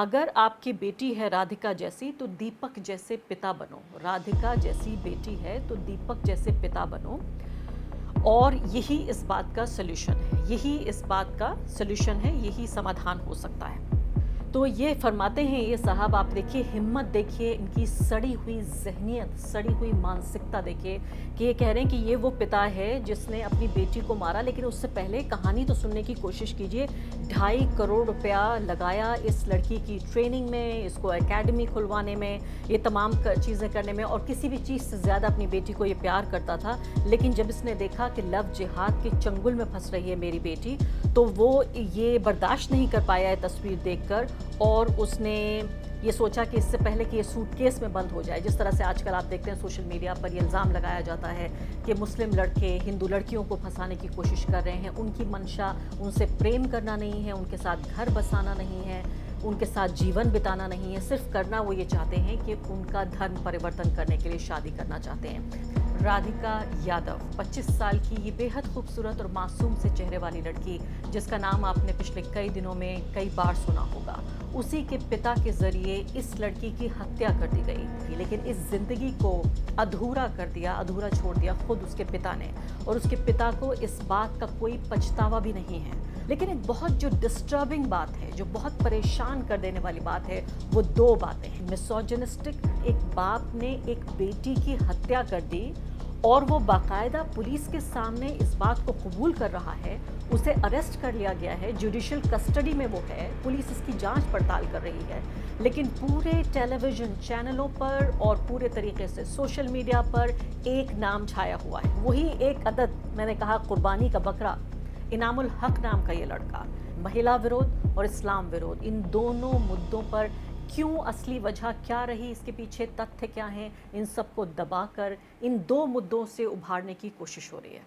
अगर आपकी बेटी है राधिका जैसी तो दीपक जैसे पिता बनो। राधिका जैसी बेटी है तो दीपक जैसे पिता बनो। और यही इस बात का सॉल्यूशन है, यही इस बात का सॉल्यूशन है, यही समाधान हो सकता है। तो ये फरमाते हैं ये साहब, आप देखिए हिम्मत, देखिए इनकी सड़ी हुई जहनियत, सड़ी हुई मानसिकता देखिए कि ये कह रहे हैं कि ये वो पिता है जिसने अपनी बेटी को मारा। लेकिन उससे पहले कहानी तो सुनने की कोशिश कीजिए। 2.5 करोड़ रुपया लगाया इस लड़की की ट्रेनिंग में, इसको एकेडमी खुलवाने में, ये तमाम चीज़ें करने में, और किसी भी चीज़ से ज़्यादा अपनी बेटी को ये प्यार करता था। लेकिन जब इसने देखा कि लव जिहाद के चंगुल में फंस रही है मेरी बेटी, तो वो ये बर्दाश्त नहीं कर पाया है तस्वीर देखकर, और उसने ये सोचा कि इससे पहले कि ये सूटकेस में बंद हो जाए। जिस तरह से आजकल आप देखते हैं सोशल मीडिया पर ये इल्ज़ाम लगाया जाता है कि मुस्लिम लड़के हिंदू लड़कियों को फंसाने की कोशिश कर रहे हैं। उनकी मंशा उनसे प्रेम करना नहीं है, उनके साथ घर बसाना नहीं है, उनके साथ जीवन बिताना नहीं है। सिर्फ करना वो ये चाहते हैं कि उनका धर्म परिवर्तन करने के लिए शादी करना चाहते हैं। राधिका यादव 25 साल की ये बेहद खूबसूरत और मासूम से चेहरे वाली लड़की, जिसका नाम आपने पिछले कई दिनों में कई बार सुना होगा, उसी के पिता के जरिए इस लड़की की हत्या कर दी गई थी। लेकिन इस जिंदगी को अधूरा कर दिया, अधूरा छोड़ दिया खुद उसके पिता ने, और उसके पिता को इस बात का कोई पछतावा भी नहीं है। लेकिन एक बहुत जो डिस्टर्बिंग बात है, जो बहुत परेशान कर देने वाली बात है, वो दो बातें हैं। मिसोजिनिस्टिक, एक बाप ने एक बेटी की हत्या कर दी और वो बाकायदा पुलिस के सामने इस बात को कबूल कर रहा है। उसे अरेस्ट कर लिया गया है, जुडिशियल कस्टडी में वो है, पुलिस इसकी जांच पड़ताल कर रही है। लेकिन पूरे टेलीविज़न चैनलों पर और पूरे तरीके से सोशल मीडिया पर एक नाम छाया हुआ है, वही एक अदद, मैंने कहा कुर्बानी का बकरा, इनामुल हक नाम का ये लड़का। महिला विरोध और इस्लाम विरोध, इन दोनों मुद्दों पर क्यों, असली वजह क्या रही, इसके पीछे तथ्य क्या हैं, इन सबको दबाकर इन दो मुद्दों से उभारने की कोशिश हो रही है।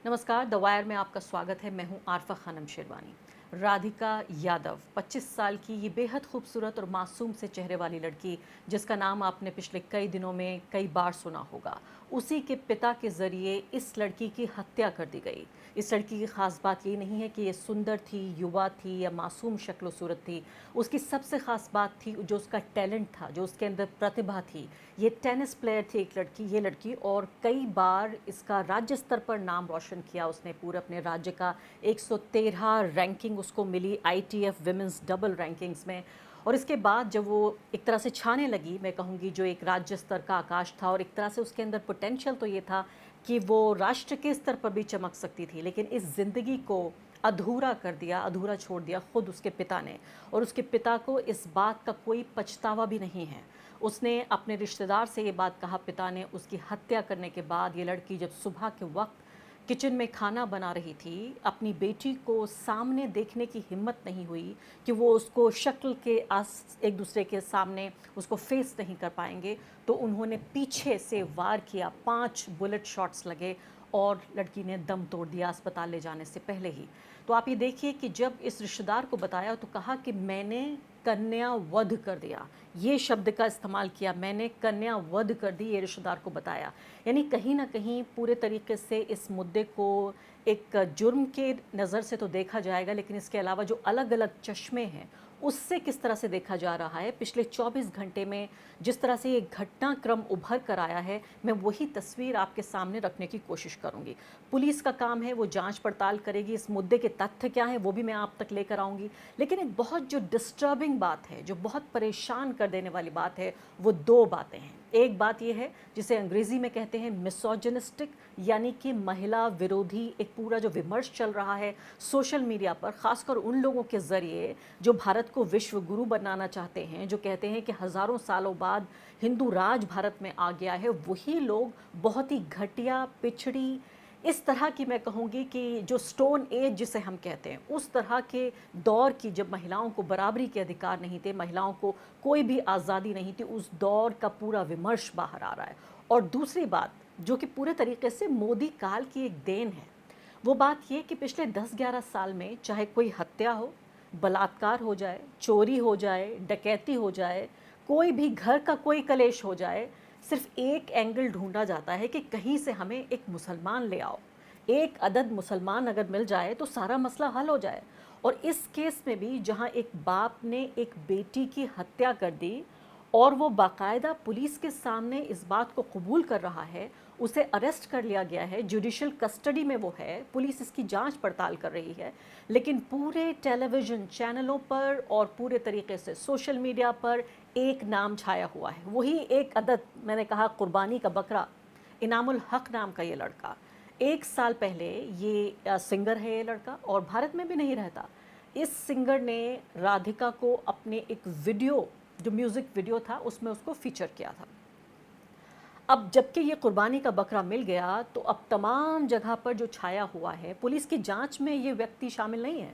नमस्कार, द वायर में आपका स्वागत है। मैं हूं आरफा खानम शेरवानी। राधिका यादव 25 साल की ये बेहद खूबसूरत और मासूम से चेहरे वाली लड़की, जिसका नाम आपने पिछले कई दिनों में कई बार सुना होगा, उसी के पिता के ज़रिए इस लड़की की हत्या कर दी गई। इस लड़की की ख़ास बात ये नहीं है कि ये सुंदर थी, युवा थी या मासूम शक्ल सूरत थी। उसकी सबसे ख़ास बात थी जो उसका टैलेंट था, जो उसके अंदर प्रतिभा थी। ये टेनिस प्लेयर थी एक लड़की, ये लड़की, और कई बार इसका राज्य स्तर पर नाम रोशन किया उसने। पूरे अपने राज्य का 113 रैंकिंग उसको मिली ITF विमेंस डबल रैंकिंग्स में। और इसके बाद जब वो एक तरह से छाने लगी, मैं कहूँगी, जो एक राज्य स्तर का आकाश था, और एक तरह से उसके अंदर पोटेंशियल तो ये था कि वो राष्ट्र के स्तर पर भी चमक सकती थी। लेकिन इस ज़िंदगी को अधूरा कर दिया, अधूरा छोड़ दिया खुद उसके पिता ने, और उसके पिता को इस बात का कोई पछतावा भी नहीं है। उसने अपने रिश्तेदार से ये बात कहा, पिता ने, उसकी हत्या करने के बाद। ये लड़की जब सुबह के वक्त किचन में खाना बना रही थी, अपनी बेटी को सामने देखने की हिम्मत नहीं हुई कि वो उसको शक्ल के आस एक दूसरे के सामने उसको फेस नहीं कर पाएंगे, तो उन्होंने पीछे से वार किया। 5 बुलेट शॉट्स लगे और लड़की ने दम तोड़ दिया अस्पताल ले जाने से पहले ही। तो आप ये देखिए कि जब इस रिश्तेदार को बताया तो कहा कि मैंने कन्या वध कर दिया, ये शब्द का इस्तेमाल किया, मैंने कन्या वध कर दी, ये रिश्तेदार को बताया। यानी कहीं ना कहीं पूरे तरीके से इस मुद्दे को एक जुर्म के नज़र से तो देखा जाएगा, लेकिन इसके अलावा जो अलग अलग चश्मे हैं उससे किस तरह से देखा जा रहा है। पिछले 24 घंटे में जिस तरह से ये घटनाक्रम उभर कर आया है, मैं वही तस्वीर आपके सामने रखने की कोशिश करूंगी। पुलिस का काम है, वो जांच पड़ताल करेगी, इस मुद्दे के तथ्य क्या हैं वो भी मैं आप तक लेकर आऊँगी। लेकिन एक बहुत जो डिस्टर्बिंग बात है, जो बहुत परेशान कर देने वाली बात है, वो दो बातें हैं। एक बात यह है जिसे अंग्रेज़ी में कहते हैं मिसोजिनिस्टिक, यानी कि महिला विरोधी एक पूरा जो विमर्श चल रहा है सोशल मीडिया पर, ख़ासकर उन लोगों के ज़रिए जो भारत को विश्व गुरु बनाना चाहते हैं, जो कहते हैं कि हज़ारों सालों बाद हिंदू राज भारत में आ गया है। वही लोग बहुत ही घटिया, पिछड़ी, इस तरह की, मैं कहूँगी कि जो स्टोन एज जिसे हम कहते हैं, उस तरह के दौर की, जब महिलाओं को बराबरी के अधिकार नहीं थे, महिलाओं को कोई भी आज़ादी नहीं थी, उस दौर का पूरा विमर्श बाहर आ रहा है। और दूसरी बात जो कि पूरे तरीके से मोदी काल की एक देन है, वो बात ये कि पिछले 10-11 साल में चाहे कोई हत्या हो, बलात्कार हो जाए, चोरी हो जाए, डकैती हो जाए, कोई भी घर का कोई कलेश हो जाए, सिर्फ एक एंगल ढूंढा जाता है कि कहीं से हमें एक मुसलमान ले आओ। एक अदद मुसलमान अगर मिल जाए तो सारा मसला हल हो जाए। और इस केस में भी जहां एक बाप ने एक बेटी की हत्या कर दी और वो बाकायदा पुलिस के सामने इस बात को कबूल कर रहा है, उसे अरेस्ट कर लिया गया है, जुडिशियल कस्टडी में वो है, पुलिस इसकी जांच पड़ताल कर रही है, लेकिन पूरे टेलीविज़न चैनलों पर और पूरे तरीके से सोशल मीडिया पर एक नाम छाया हुआ है, वही एक अदद, मैंने कहा कुर्बानी का बकरा, इनामुल हक नाम का ये लड़का। 1 साल पहले ये सिंगर है ये लड़का और भारत में भी नहीं रहता। इस सिंगर ने राधिका को अपने एक वीडियो, जो म्यूज़िक वीडियो था, उसमें उसको फीचर किया था। अब जबकि ये कुर्बानी का बकरा मिल गया तो अब तमाम जगह पर जो छाया हुआ है, पुलिस की जांच में ये व्यक्ति शामिल नहीं है,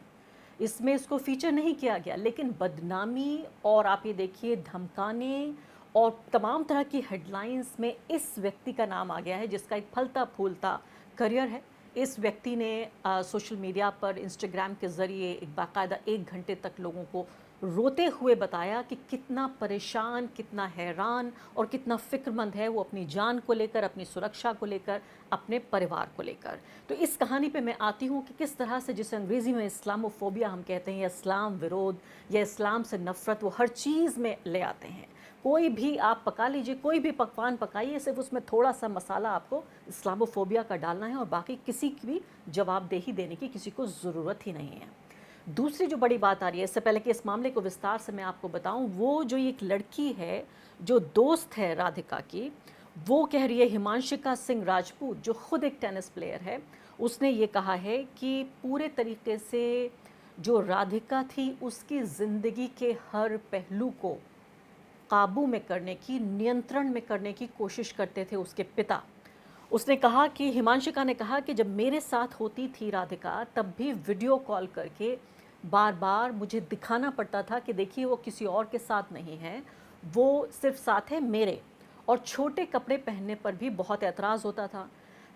इसमें इसको फीचर नहीं किया गया, लेकिन बदनामी और आप ये देखिए धमकाने और तमाम तरह की हेडलाइंस में इस व्यक्ति का नाम आ गया है, जिसका एक फलता फूलता करियर है। इस व्यक्ति ने सोशल मीडिया पर इंस्टाग्राम के ज़रिए एक बाकायदा 1 घंटे तक लोगों को रोते हुए बताया कि कितना परेशान, कितना हैरान और कितना फ़िक्रमंद है वो अपनी जान को लेकर, अपनी सुरक्षा को लेकर, अपने परिवार को लेकर। तो इस कहानी पे मैं आती हूँ कि किस तरह से, जिसे अंग्रेज़ी में इस्लामोफोबिया हम कहते हैं, या इस्लाम विरोध या इस्लाम से नफ़रत, वो हर चीज़ में ले आते हैं। कोई भी आप पका लीजिए, कोई भी पकवान पकाइए, सिर्फ उसमें थोड़ा सा मसाला आपको इस्लामोफोबिया का डालना है और बाकी किसी की भी जवाबदेही देने की किसी को ज़रूरत ही नहीं है। दूसरी जो बड़ी बात आ रही है, इससे पहले कि इस मामले को विस्तार से मैं आपको बताऊं, वो जो एक लड़की है जो दोस्त है राधिका की, वो कह रही है, हिमांशिका सिंह राजपूत, जो खुद एक टेनिस प्लेयर है, उसने ये कहा है कि पूरे तरीके से जो राधिका थी उसकी ज़िंदगी के हर पहलू को काबू में करने की, नियंत्रण में करने की कोशिश करते थे उसके पिता। उसने कहा कि, हिमांशिका ने कहा कि जब मेरे साथ होती थी राधिका, तब भी वीडियो कॉल करके बार बार मुझे दिखाना पड़ता था कि देखिए वो किसी और के साथ नहीं है, वो सिर्फ साथ है मेरे, और छोटे कपड़े पहनने पर भी बहुत एतराज़ होता था।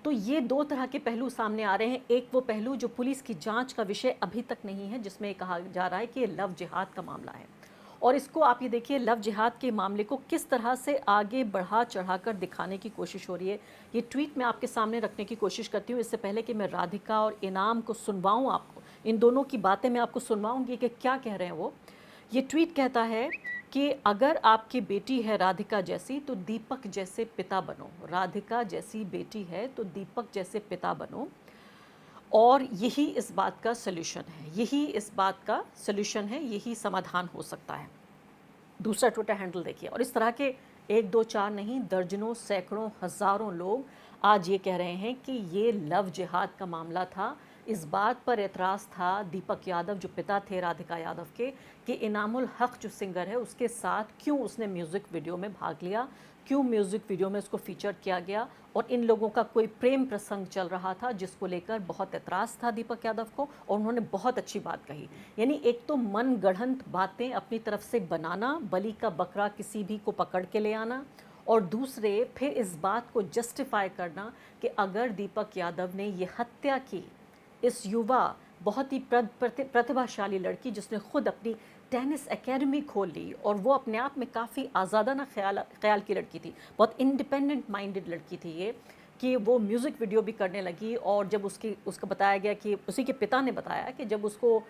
तो ये 2 तरह के पहलू सामने आ रहे हैं। एक वो पहलू जो पुलिस की जांच का विषय अभी तक नहीं है, जिसमें कहा जा रहा है कि ये लव जिहाद का मामला है, और इसको आप ये देखिए लव जिहाद के मामले को किस तरह से आगे बढ़ा चढ़ाकर दिखाने की कोशिश हो रही है। ये ट्वीट मैं आपके सामने रखने की कोशिश करती हूँ, इससे पहले कि मैं राधिका और इनाम को सुनवाऊँ आपको, इन दोनों की बातें मैं आपको सुनवाऊँगी कि क्या कह रहे हैं वो। ये ट्वीट कहता है कि अगर आपकी बेटी है राधिका जैसी तो दीपक जैसे पिता बनो, राधिका जैसी बेटी है तो दीपक जैसे पिता बनो, और यही इस बात का सल्यूशन है, यही इस बात का सल्यूशन है, यही समाधान हो सकता है। दूसरा ट्विटर हैंडल देखिए, और इस तरह के 1, 2, 4 नहीं, दर्जनों, सैकड़ों, हज़ारों लोग आज ये कह रहे हैं कि ये लव जिहाद का मामला था। इस बात पर एतराज़ था दीपक यादव, जो पिता थे राधिका यादव के, कि इनामुल हक जो सिंगर है उसके साथ क्यों उसने म्यूज़िक वीडियो में भाग लिया, क्यों म्यूज़िक वीडियो में उसको फीचर किया गया, और इन लोगों का कोई प्रेम प्रसंग चल रहा था जिसको लेकर बहुत एतराज़ था दीपक यादव को, और उन्होंने बहुत अच्छी बात कही। यानी एक तो मन गढ़ंत बातें अपनी तरफ से बनाना, बलि का बकरा किसी भी को पकड़ के ले आना, और दूसरे फिर इस बात को जस्टिफाई करना कि अगर दीपक यादव ने ये हत्या की, इस युवा बहुत ही प्रतिभाशाली लड़की जिसने खुद अपनी टेनिस एकेडमी खोल ली, और वो अपने आप में काफ़ी आज़ादाना ख्याल की लड़की थी, बहुत इंडिपेंडेंट माइंडेड लड़की थी ये, कि वो म्यूज़िक वीडियो भी करने लगी। और जब उसका बताया गया कि उसी के पिता ने बताया कि जब उसको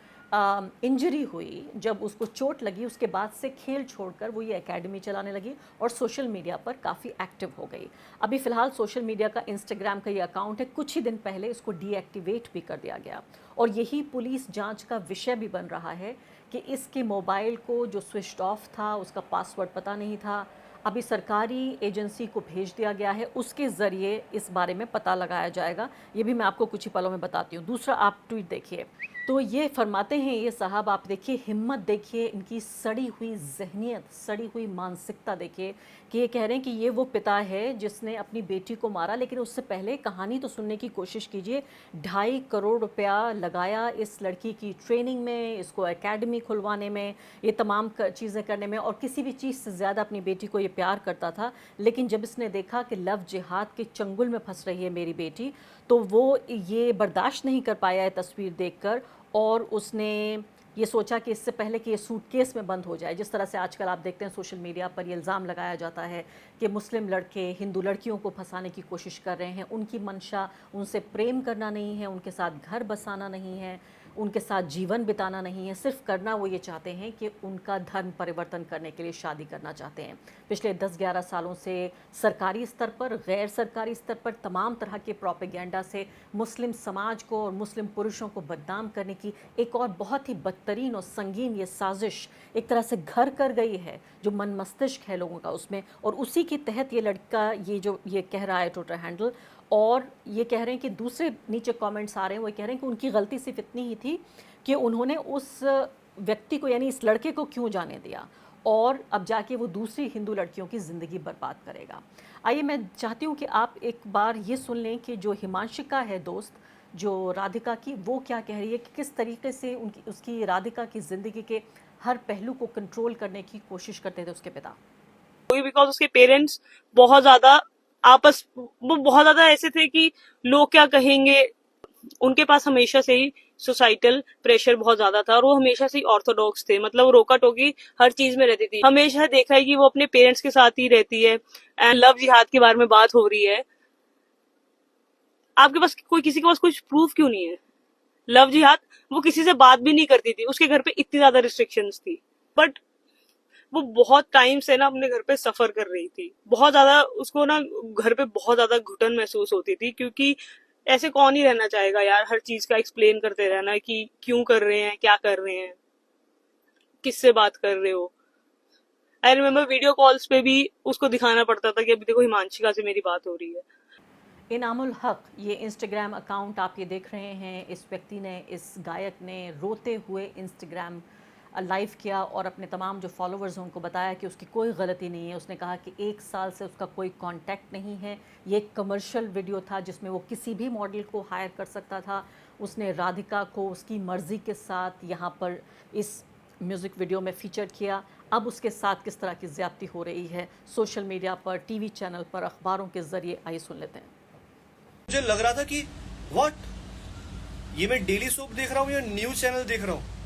इंजरी हुई, जब उसको चोट लगी, उसके बाद से खेल छोड़कर वो ये एकेडमी चलाने लगी और सोशल मीडिया पर काफ़ी एक्टिव हो गई। अभी फ़िलहाल सोशल मीडिया का, इंस्टाग्राम का ये अकाउंट है, कुछ ही दिन पहले इसको डीएक्टिवेट भी कर दिया गया, और यही पुलिस जांच का विषय भी बन रहा है कि इसके मोबाइल को जो स्विच ऑफ था, उसका पासवर्ड पता नहीं था, अभी सरकारी एजेंसी को भेज दिया गया है, उसके ज़रिए इस बारे में पता लगाया जाएगा। ये भी मैं आपको कुछ ही पलों में बताती हूँ। दूसरा आप ट्वीट देखिए, तो ये फरमाते हैं ये साहब, आप देखिए हिम्मत देखिए, इनकी सड़ी हुई ज़हनियत, सड़ी हुई मानसिकता देखिए, कि ये कह रहे हैं कि ये वो पिता है जिसने अपनी बेटी को मारा, लेकिन उससे पहले कहानी तो सुनने की कोशिश कीजिए। 2.5 करोड़ रुपया लगाया इस लड़की की ट्रेनिंग में, इसको एकेडमी खुलवाने में, ये तमाम चीज़ें करने में, और किसी भी चीज़ से ज़्यादा अपनी बेटी को ये प्यार करता था। लेकिन जब इसने देखा कि लव जिहाद के चंगुल में फंस रही है मेरी बेटी, तो वो ये बर्दाश्त नहीं कर पाया है तस्वीर देखकर, और उसने ये सोचा कि इससे पहले कि ये सूटकेस में बंद हो जाए, जिस तरह से आजकल आप देखते हैं सोशल मीडिया पर ये इल्ज़ाम लगाया जाता है कि मुस्लिम लड़के हिंदू लड़कियों को फंसाने की कोशिश कर रहे हैं, उनकी मंशा उनसे प्रेम करना नहीं है, उनके साथ घर बसाना नहीं है, उनके साथ जीवन बिताना नहीं है, सिर्फ करना वो ये चाहते हैं कि उनका धर्म परिवर्तन करने के लिए शादी करना चाहते हैं। पिछले 10-11 सालों से सरकारी स्तर पर, गैर सरकारी स्तर पर तमाम तरह के प्रोपेगेंडा से मुस्लिम समाज को और मुस्लिम पुरुषों को बदनाम करने की एक और बहुत ही बदतरीन और संगीन ये साजिश एक तरह से घर कर गई है, जो मन मस्तिष्क है लोगों का उसमें। और उसी के तहत ये लड़का ये कह रहा है ट्विटर हैंडल, और ये कह रहे हैं कि दूसरे नीचे कमेंट्स आ रहे हैं, वो कह रहे हैं कि उनकी गलती सिर्फ इतनी ही थी कि उन्होंने उस व्यक्ति को यानी इस लड़के को क्यों जाने दिया, और अब जाके वो दूसरी हिंदू लड़कियों की ज़िंदगी बर्बाद करेगा। आइए मैं चाहती हूँ कि आप एक बार ये सुन लें कि जो हिमांशिका है दोस्त, जो राधिका की, वो क्या कह रही है कि किस तरीके से उसकी राधिका की ज़िंदगी के हर पहलू को कंट्रोल करने की कोशिश करते थे उसके पिता। बिकॉज उसके पेरेंट्स बहुत ज्यादा वो बहुत ज्यादा ऐसे थे कि लोग क्या कहेंगे, उनके पास हमेशा से ही सोसाइटल प्रेशर बहुत ज्यादा था और वो हमेशा से ही ऑर्थोडॉक्स थे। मतलब वो रोका टोकी हर चीज में रहती थी। हमेशा देखा है कि वो अपने पेरेंट्स के साथ ही रहती है। एंड लव जिहाद के बारे में बात हो रही है, आपके पास किसी के पास कुछ प्रूफ क्यों नहीं है? लव जिहाद, वो किसी से बात भी नहीं करती थी, उसके घर पे इतनी ज्यादा रिस्ट्रिक्शंस थी, बट वो बहुत टाइम से ना अपने घर पे सफर कर रही थी। बहुत ज्यादा उसको ना घर पे बहुत ज्यादा घुटन महसूस होती थी, क्योंकि ऐसे कौन ही रहना चाहेगा यार, हर चीज का एक्सप्लेन करते रहना कि क्यों कर रहे हैं, क्या कर रहे हैं, किससे बात कर रहे हो। आई रिमेम्बर वीडियो कॉल्स पे भी उसको दिखाना पड़ता था कि अभी देखो हिमांशिका से मेरी बात हो रही है। इनामुल हक, ये इंस्टाग्राम अकाउंट आप ये देख रहे हैं, इस व्यक्ति ने, इस गायक ने रोते हुए इंस्टाग्राम लाइव किया और अपने तमाम जो फॉलोअर्स हैं उनको बताया कि उसकी कोई गलती नहीं है। उसने कहा कि 1 साल से उसका कोई कांटेक्ट नहीं है, ये एक कमर्शियल वीडियो था जिसमें वो किसी भी मॉडल को हायर कर सकता था। उसने राधिका को उसकी मर्ज़ी के साथ यहाँ पर इस म्यूज़िक वीडियो में फ़ीचर किया। अब उसके साथ किस तरह की ज़्यादती हो रही है सोशल मीडिया पर, टीवी चैनल पर, अखबारों के ज़रिए, आइए सुन लेते हैं। मुझे लग रहा था कि व्हाट, ये मैं डेली सोप देख रहा हूँ या न्यूज चैनल देख रहा हूँ।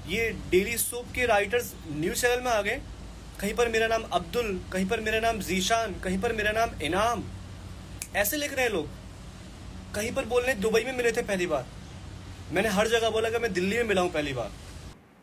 ये डेली सोप के राइटर्स न्यूज चैनल में आ गए। कहीं पर मेरा नाम अब्दुल, कहीं पर मेरा नाम जीशान, कहीं पर मेरा नाम इनाम, ऐसे लिख रहे हैं लोग। कहीं पर बोल रहे दुबई में मिले थे पहली बार, मैंने हर जगह बोला कि मैं दिल्ली में मिला हूँ पहली बार।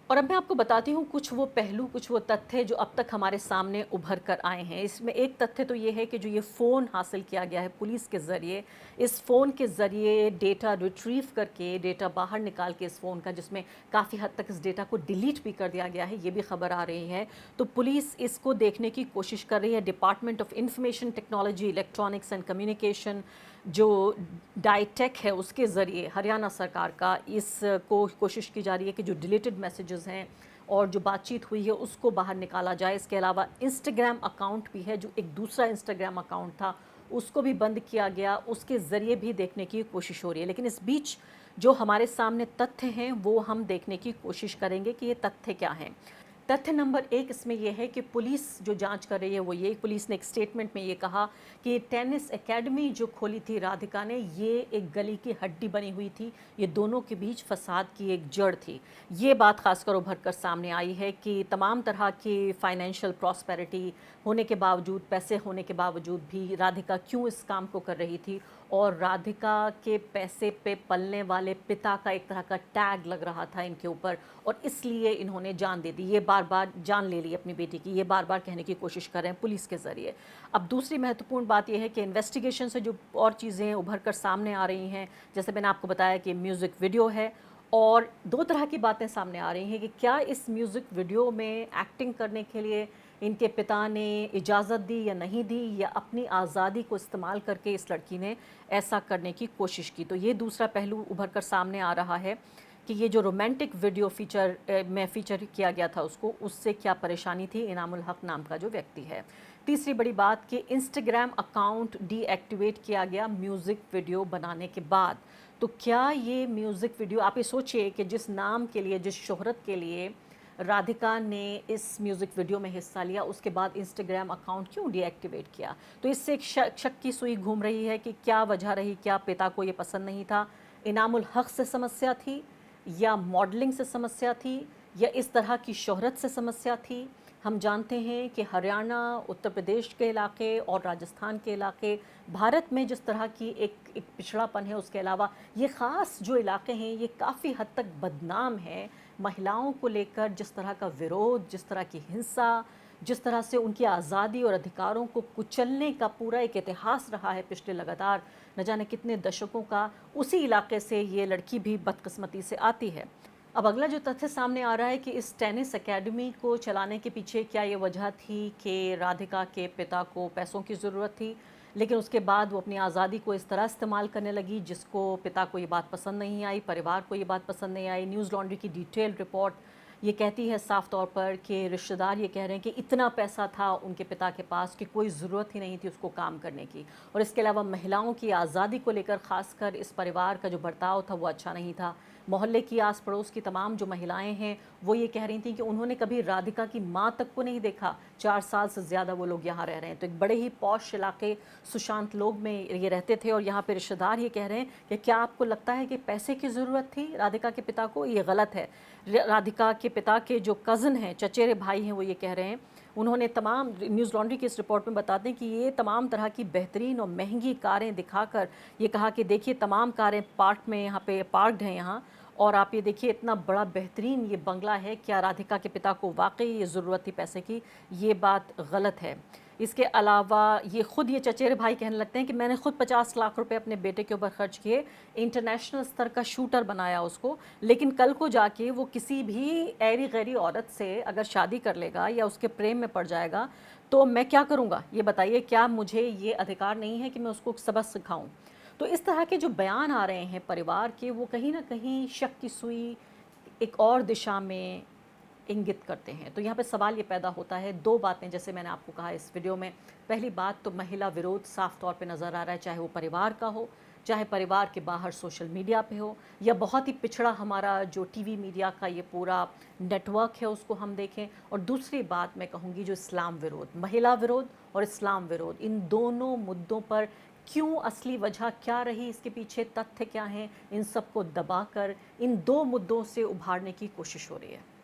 और अब मैं आपको बताती हूँ कुछ वो पहलू, कुछ वो तथ्य जो अब तक हमारे सामने उभर कर आए हैं। इसमें एक तथ्य तो ये है कि जो ये फ़ोन हासिल किया गया है पुलिस के ज़रिए, इस फ़ोन के ज़रिए डेटा रिट्रीव करके, डेटा बाहर निकाल के इस फ़ोन का, जिसमें काफ़ी हद तक इस डेटा को डिलीट भी कर दिया गया है, ये भी खबर आ रही है। तो पुलिस इसको देखने की कोशिश कर रही है। Department of information technology, electronics and communication, जो डाइटेक है, उसके ज़रिए हरियाणा सरकार का इसको कोशिश की जा रही है कि जो डिलीटेड मैसेजेस हैं और जो बातचीत हुई है उसको बाहर निकाला जाए। इसके अलावा इंस्टाग्राम अकाउंट भी है, जो एक दूसरा इंस्टाग्राम अकाउंट था उसको भी बंद किया गया, उसके ज़रिए भी देखने की कोशिश हो रही है। लेकिन इस बीच जो हमारे सामने तथ्य हैं वो हम देखने की कोशिश करेंगे कि ये तथ्य क्या हैं। तथ्य नंबर 1 इसमें यह है कि पुलिस जो जांच कर रही है वो ये, पुलिस ने एक स्टेटमेंट में ये कहा कि टेनिस एकेडमी जो खोली थी राधिका ने, ये एक गली की हड्डी बनी हुई थी, ये दोनों के बीच फसाद की एक जड़ थी। ये बात खासकर उभर कर सामने आई है कि तमाम तरह की फाइनेंशियल प्रॉस्पेरिटी होने के बावजूद, पैसे होने के बावजूद भी राधिका क्यों इस काम को कर रही थी, और राधिका के पैसे पे पलने वाले पिता का एक तरह का टैग लग रहा था इनके ऊपर, और इसलिए इन्होंने जान दे दी। ये बार बार जान ले ली अपनी बेटी की, ये बार बार कहने की कोशिश कर रहे हैं पुलिस के ज़रिए। अब दूसरी महत्वपूर्ण बात यह है कि इन्वेस्टिगेशन से जो और चीज़ें उभर कर सामने आ रही हैं, जैसे मैंने आपको बताया कि म्यूज़िक वीडियो है, और 2 तरह की बातें सामने आ रही हैं कि क्या इस म्यूज़िक वीडियो में एक्टिंग करने के लिए इनके पिता ने इजाज़त दी या नहीं दी, या अपनी आज़ादी को इस्तेमाल करके इस लड़की ने ऐसा करने की कोशिश की। तो ये दूसरा पहलू उभर कर सामने आ रहा है कि ये जो रोमांटिक वीडियो फीचर किया गया था उसको, उससे क्या परेशानी थी इनामुल हक नाम का जो व्यक्ति है। तीसरी बड़ी बात कि इंस्टाग्राम अकाउंट डीएक्टिवेट किया गया म्यूज़िक वीडियो बनाने के बाद। तो क्या ये म्यूज़िक वीडियो, आप ये सोचिए कि जिस नाम के लिए, जिस शोहरत के लिए राधिका ने इस म्यूज़िक वीडियो में हिस्सा लिया, उसके बाद इंस्टाग्राम अकाउंट क्यों डीएक्टिवेट किया। तो इससे एक शक की सुई घूम रही है कि क्या वजह रही, क्या पिता को ये पसंद नहीं था, इनामुल हक से समस्या थी, या मॉडलिंग से समस्या थी, या इस तरह की शोहरत से समस्या थी, हम जानते हैं कि हरियाणा, उत्तर प्रदेश के इलाके और राजस्थान के इलाके भारत में जिस तरह की एक पिछड़ापन है, उसके अलावा ये ख़ास जो इलाके हैं ये काफ़ी हद तक बदनाम हैं। महिलाओं को लेकर जिस तरह का विरोध, जिस तरह की हिंसा, जिस तरह से उनकी आज़ादी और अधिकारों को कुचलने का पूरा एक इतिहास रहा है पिछले लगातार न जाने कितने दशकों का, उसी इलाके से ये लड़की भी बदकिस्मती से आती है। अब अगला जो तथ्य सामने आ रहा है कि इस टेनिस एकेडमी को चलाने के पीछे क्या ये वजह थी कि राधिका के पिता को पैसों की ज़रूरत थी, लेकिन उसके बाद वो अपनी आज़ादी को इस तरह इस्तेमाल करने लगी जिसको पिता को ये बात पसंद नहीं आई, परिवार को ये बात पसंद नहीं आई। न्यूज़ लॉन्ड्री की डिटेल रिपोर्ट ये कहती है साफ तौर पर कि रिश्तेदार ये कह रहे हैं कि इतना पैसा था उनके पिता के पास कि कोई ज़रूरत ही नहीं थी उसको काम करने की। और इसके अलावा महिलाओं की आज़ादी को लेकर ख़ासकर इस परिवार का जो बर्ताव था वो अच्छा नहीं था। मोहल्ले की आस पड़ोस की तमाम जो महिलाएं हैं वो ये कह रही थी कि उन्होंने कभी राधिका की माँ तक को नहीं देखा। 4 साल से ज़्यादा वो लोग यहाँ रह रहे हैं, तो एक बड़े ही पॉश इलाके सुशांत लोग में ये रहते थे। और यहाँ पे रिश्तेदार ये कह रहे हैं कि क्या आपको लगता है कि पैसे की ज़रूरत थी राधिका के पिता को? ये गलत है। राधिका के पिता के जो कज़न हैं, चचेरे भाई हैं, वो ये कह रहे हैं, उन्होंने तमाम न्यूज़ लॉन्ड्री की इस रिपोर्ट में बताते हैं कि ये तमाम तरह की बेहतरीन और महंगी कारें दिखाकर ये कहा कि देखिए तमाम कारें पार्क में यहाँ पे पार्कड हैं यहाँ, और आप ये देखिए इतना बड़ा बेहतरीन ये बंगला है। क्या राधिका के पिता को वाकई ये ज़रूरत थी पैसे की? ये बात गलत है। इसके अलावा ये ख़ुद ये चचेरे भाई कहने लगते हैं कि मैंने ख़ुद 50 लाख रुपए अपने बेटे के ऊपर ख़र्च किए, इंटरनेशनल स्तर का शूटर बनाया उसको, लेकिन कल को जाके वो किसी भी ऐरी गैरी औरत से अगर शादी कर लेगा या उसके प्रेम में पड़ जाएगा तो मैं क्या करूँगा? ये बताइए, क्या मुझे ये अधिकार नहीं है कि मैं उसको सबक सिखाऊँ? तो इस तरह के जो बयान आ रहे हैं परिवार के, वो कहीं ना कहीं शक की सुई एक और दिशा में इंगित करते हैं। तो यहाँ पे सवाल ये पैदा होता है, 2 बातें जैसे मैंने आपको कहा इस वीडियो में। पहली बात तो महिला विरोध साफ तौर पे नज़र आ रहा है, चाहे वो परिवार का हो, चाहे परिवार के बाहर सोशल मीडिया पे हो, या बहुत ही पिछड़ा हमारा जो टीवी मीडिया का ये पूरा नेटवर्क है उसको हम देखें। और दूसरी बात मैं कहूँगी जो इस्लाम विरोध, महिला विरोध और इस्लाम विरोध, इन दोनों मुद्दों पर क्यों, असली वजह क्या रही, इसके पीछे तथ्य क्या हैं, इन सबको दबाकर इन 2 मुद्दों से उभारने की कोशिश हो रही है।